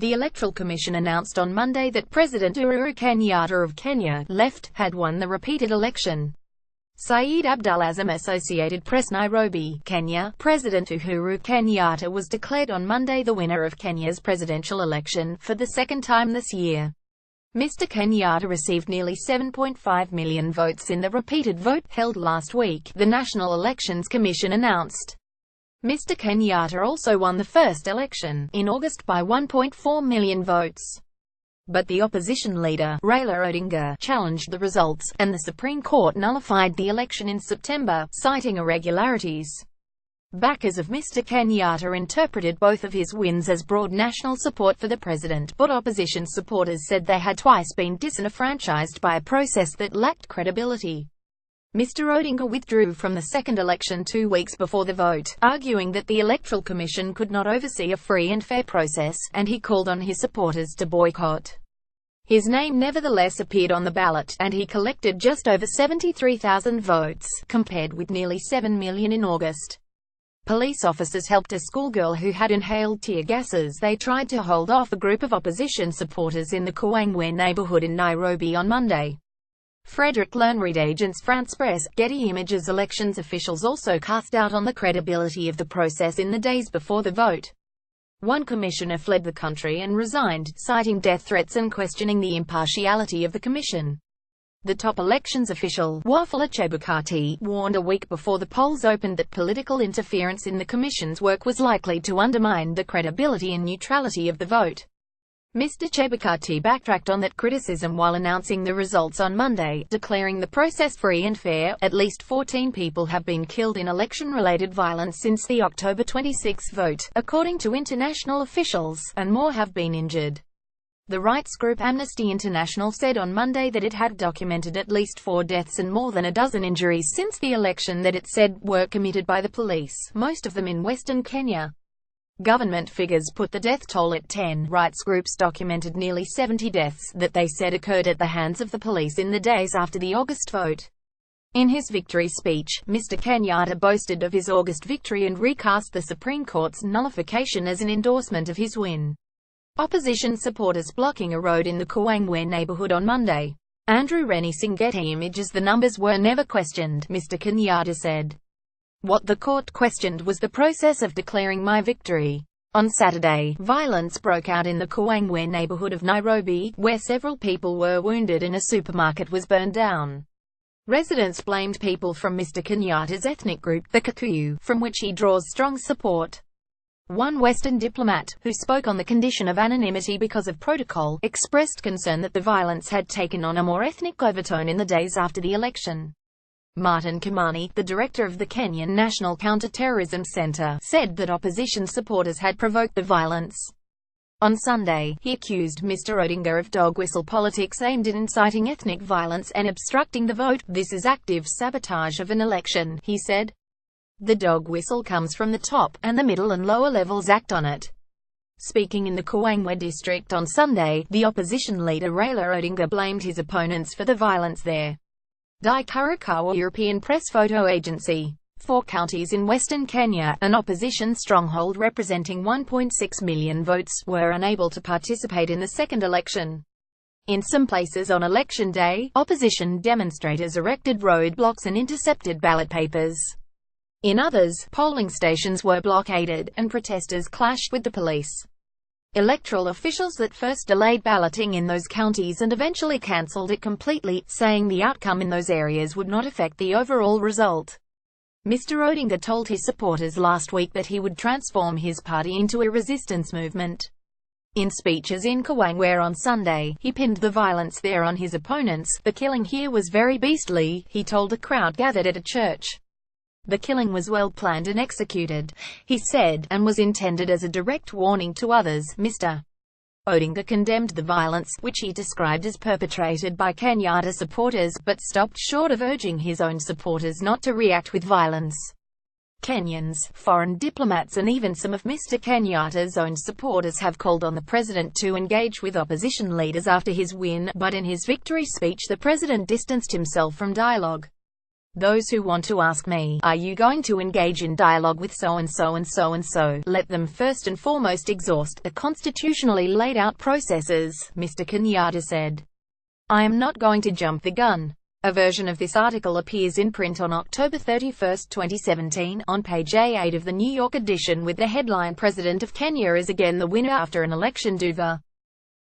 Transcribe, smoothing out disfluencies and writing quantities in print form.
The Electoral Commission announced on Monday that President Uhuru Kenyatta of Kenya, left, had won the repeated election. Saeed Abdulazam, Associated Press, Nairobi, Kenya. President Uhuru Kenyatta was declared on Monday the winner of Kenya's presidential election, for the second time this year. Mr. Kenyatta received nearly 7.5 million votes in the repeated vote, held last week, the National Elections Commission announced. Mr. Kenyatta also won the first election, in August, by 1.4 million votes. But the opposition leader, Raila Odinga, challenged the results, and the Supreme Court nullified the election in September, citing irregularities. Backers of Mr. Kenyatta interpreted both of his wins as broad national support for the president, but opposition supporters said they had twice been disenfranchised by a process that lacked credibility. Mr. Odinga withdrew from the second election 2 weeks before the vote, arguing that the Electoral Commission could not oversee a free and fair process, and he called on his supporters to boycott. His name nevertheless appeared on the ballot, and he collected just over 73,000 votes, compared with nearly 7 million in August. Police officers helped a schoolgirl who had inhaled tear gas as they tried to hold off a group of opposition supporters in the Kawangware neighborhood in Nairobi on Monday. Frederick Learnreed, Agence France Presse, Getty Images. Elections officials also cast doubt on the credibility of the process in the days before the vote. One commissioner fled the country and resigned, citing death threats and questioning the impartiality of the commission. The top elections official, Wafula Chebukati, warned a week before the polls opened that political interference in the commission's work was likely to undermine the credibility and neutrality of the vote. Mr. Chebukati backtracked on that criticism while announcing the results on Monday, declaring the process free and fair. At least 14 people have been killed in election-related violence since the October 26 vote, according to international officials, and more have been injured. The rights group Amnesty International said on Monday that it had documented at least 4 deaths and more than a dozen injuries since the election that it said were committed by the police, most of them in western Kenya. Government figures put the death toll at 10. Rights groups documented nearly 70 deaths that they said occurred at the hands of the police in the days after the August vote. In his victory speech, Mr. Kenyatta boasted of his August victory and recast the Supreme Court's nullification as an endorsement of his win. Opposition supporters blocking a road in the Kawangware neighborhood on Monday. Andrew Rennie, Getty Images. The numbers were never questioned, Mr. Kenyatta said. What the court questioned was the process of declaring my victory. On Saturday, violence broke out in the Kawangware neighborhood of Nairobi, where several people were wounded and a supermarket was burned down. Residents blamed people from Mr. Kenyatta's ethnic group, the Kikuyu, from which he draws strong support. One Western diplomat, who spoke on the condition of anonymity because of protocol, expressed concern that the violence had taken on a more ethnic overtone in the days after the election. Martin Kimani, the director of the Kenyan National Counter-Terrorism Center, said that opposition supporters had provoked the violence. On Sunday, he accused Mr. Odinga of dog whistle politics aimed at inciting ethnic violence and obstructing the vote. This is active sabotage of an election, he said. The dog whistle comes from the top, and the middle and lower levels act on it. Speaking in the Kawangware district on Sunday, the opposition leader Raila Odinga blamed his opponents for the violence there. Dai Karakawa European Press Photo Agency. 4 counties in western Kenya, an opposition stronghold representing 1.6 million votes, were unable to participate in the second election. In some places on election day, opposition demonstrators erected roadblocks and intercepted ballot papers. In others, polling stations were blockaded, and protesters clashed with the police. Electoral officials that first delayed balloting in those counties and eventually cancelled it completely, saying the outcome in those areas would not affect the overall result. Mr. Odinga told his supporters last week that he would transform his party into a resistance movement. In speeches in Kawangware on Sunday, he pinned the violence there on his opponents. The killing here was very beastly, he told a crowd gathered at a church. The killing was well planned and executed, he said, and was intended as a direct warning to others. Mr. Odinga condemned the violence, which he described as perpetrated by Kenyatta supporters, but stopped short of urging his own supporters not to react with violence. Kenyans, foreign diplomats and even some of Mr. Kenyatta's own supporters have called on the president to engage with opposition leaders after his win, but in his victory speech the president distanced himself from dialogue. Those who want to ask me, are you going to engage in dialogue with so-and-so and so-and-so, let them first and foremost exhaust the constitutionally laid out processes, Mr. Kenyatta said. I am not going to jump the gun. A version of this article appears in print on October 31, 2017, on page A8 of the New York edition with the headline, President of Kenya is again the winner after an election. The